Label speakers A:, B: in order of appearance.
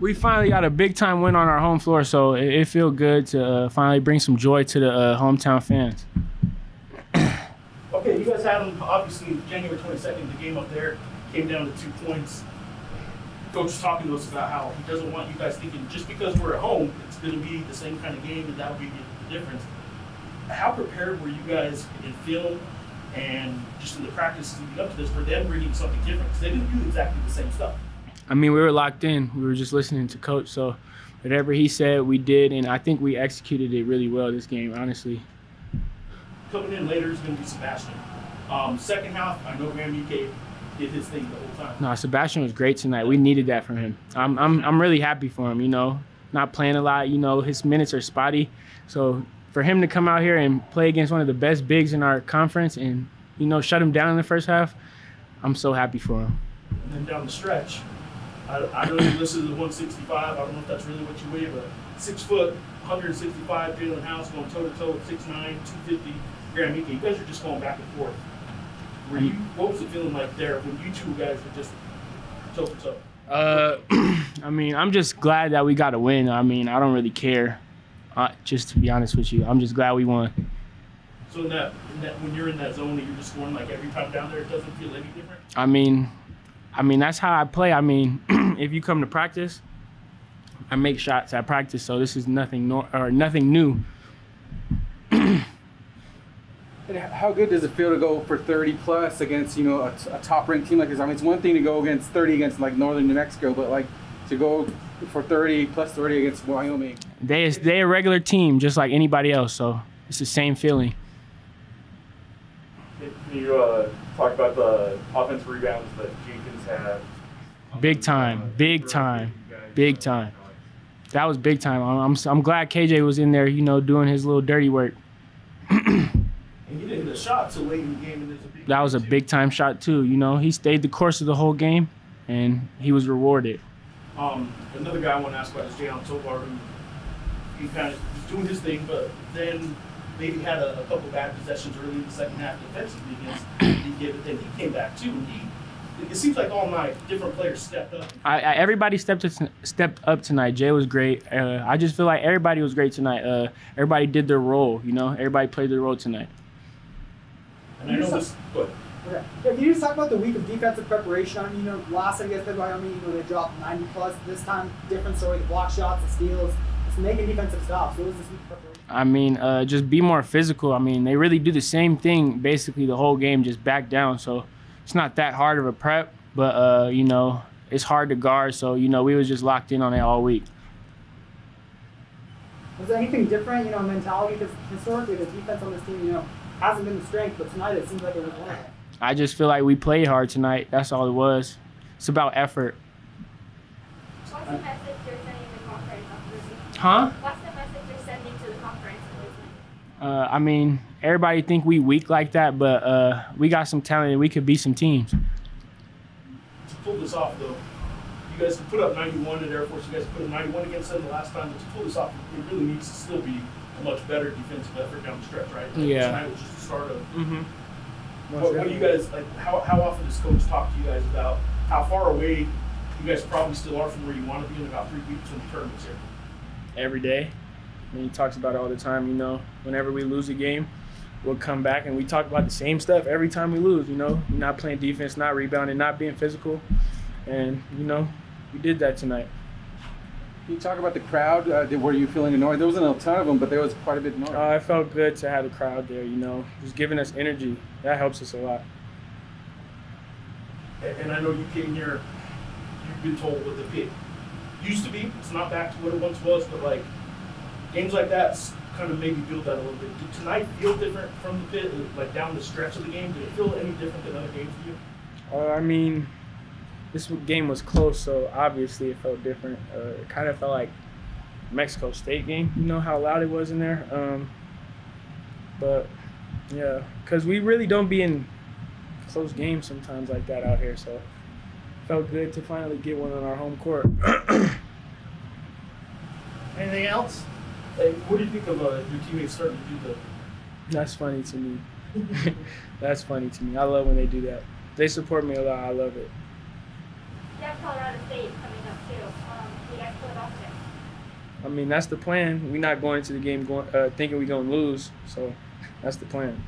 A: We finally got a big-time win on our home floor, so it feels good to finally bring some joy to the hometown fans.
B: Okay, you guys had them, obviously, January 22nd, the game up there came down to 2 points. Coach was talking to us about how he doesn't want you guys thinking just because we're at home, it's going to be the same kind of game and that'll be the difference. How prepared were you guys in film and just in the practice leading up to this for them bringing something different? Because they didn't do exactly the same stuff.
A: I mean, we were locked in. We were just listening to Coach, so whatever he said, we did, and I think we executed it really well this game, honestly.
B: Coming in later is going to be Sebastian. Second half, I know Graham UK did his thing the whole time.
A: No, Sebastian was great tonight. We needed that from him. I'm really happy for him, you know, not playing a lot. You know, his minutes are spotty. So for him to come out here and play against one of the best bigs in our conference and, you know, shut him down in the first half, I'm so happy for him.
B: And then down the stretch, I know you listed the 165. I don't know if that's really what you weigh, but 6 foot, 165, Jaelen House going toe-to-toe at 6'9", 250, Graham Ike. You guys are just going back and forth. What was it feeling like there when you two guys were just toe-to-toe?
A: I mean, I'm just glad that we got a win. I mean, I don't really care. Just to be honest with you, I'm just glad we won.
B: So in that when you're in that zone and you're just scoring like every time down there, it doesn't feel any different?
A: I mean, that's how I play. I mean, if you come to practice, I make shots at practice, so this is nothing new.
C: And how good does it feel to go for 30 plus against, you know, a top-ranked team like this? I mean, it's one thing to go against 30 against like Northern New Mexico, but like to go for 30 plus 30 against Wyoming.
A: They a regular team just like anybody else, so it's the same feeling.
D: Can you talk about the offensive rebounds that Jenkins had?
A: Big time. That was big time. I'm glad KJ was in there, you know, doing his little dirty work.
B: And he didn't hit a shot so late in the game, and there's a big.
A: That was a big time shot too. You know, he stayed the course of the whole game, and he was rewarded.
B: Another guy I want to ask about is Jaelen so far, who he kind of was doing his thing, but then maybe had a couple bad possessions early in the second half defensively against DK, but then he came back too. And it seems like all night different players stepped up.
A: Everybody stepped up tonight. Jay was great. I just feel like everybody was great tonight. Everybody did their role. You know, everybody played their role tonight.
B: And I know this. Go ahead.
E: Okay. Yeah, can you just talk about the week of defensive preparation? I mean, you know, last time you guys played Wyoming, you know, they dropped 90 plus. This time, different story. The block shots, the steals, just making defensive stops. What was this week of preparation?
A: I mean, just be more physical. I mean, they really do the same thing basically the whole game, just back down. So it's not that hard of a prep, but you know, it's hard to guard. So you know, we was just locked in on it all week.
E: Was there anything different, you know, mentality? Because historically, the defense on this team, you know, hasn't been the strength, but tonight it seems like it was one of them.
A: I just feel like we played hard tonight. That's all it was. It's about effort.
F: What's the message you're sending to the conference after this week?
A: Huh?
F: What's the message you're sending to the conference after this week?
A: I mean, everybody think we weak like that, but we got some talent and we could beat some teams.
B: To pull this off, though, you guys can put up 91 at Air Force. You guys put up 91 against them the last time, but to pull this off, it really needs to still be a much better defensive effort down the stretch, right? Like
A: yeah.
B: Tonight was just the start of. Mm-hmm. What do you guys like? How often does coach talk to you guys about how far away you guys probably still are from where you want to be in about 3 weeks when the tournament's here?
A: Every day. I mean, he talks about it all the time. You know, whenever we lose a game, we'll come back and we talk about the same stuff every time we lose. You know, not playing defense, not rebounding, not being physical, and you know, we did that tonight.
C: Can you talk about the crowd? Were you feeling annoyed? There wasn't a ton of them, but there was quite a bit more.
A: It felt good to have the crowd there, you know, just giving us energy. That helps us a lot.
B: And I know you came here, you've been told what the pit used to be. It's not back to what it once was, but like games like that kind of maybe build that a little bit. Did tonight feel different from the pit, like down the stretch of the game? Did it feel any different than other games for you?
A: I mean, this game was close, so obviously it felt different. It kind of felt like Mexico State game, you know how loud it was in there. But yeah, because we really don't be in close games sometimes like that out here, so it felt good to finally get one on our home court.
B: Anything else? Hey, what do you think of your teammates starting to do
A: That's funny to me. That's funny to me. I love when they do that. They support me a lot. I love it.
F: You have Colorado State coming up too. You guys
A: I mean, that's the plan. We're not going into the game thinking we're going to lose. So that's the plan.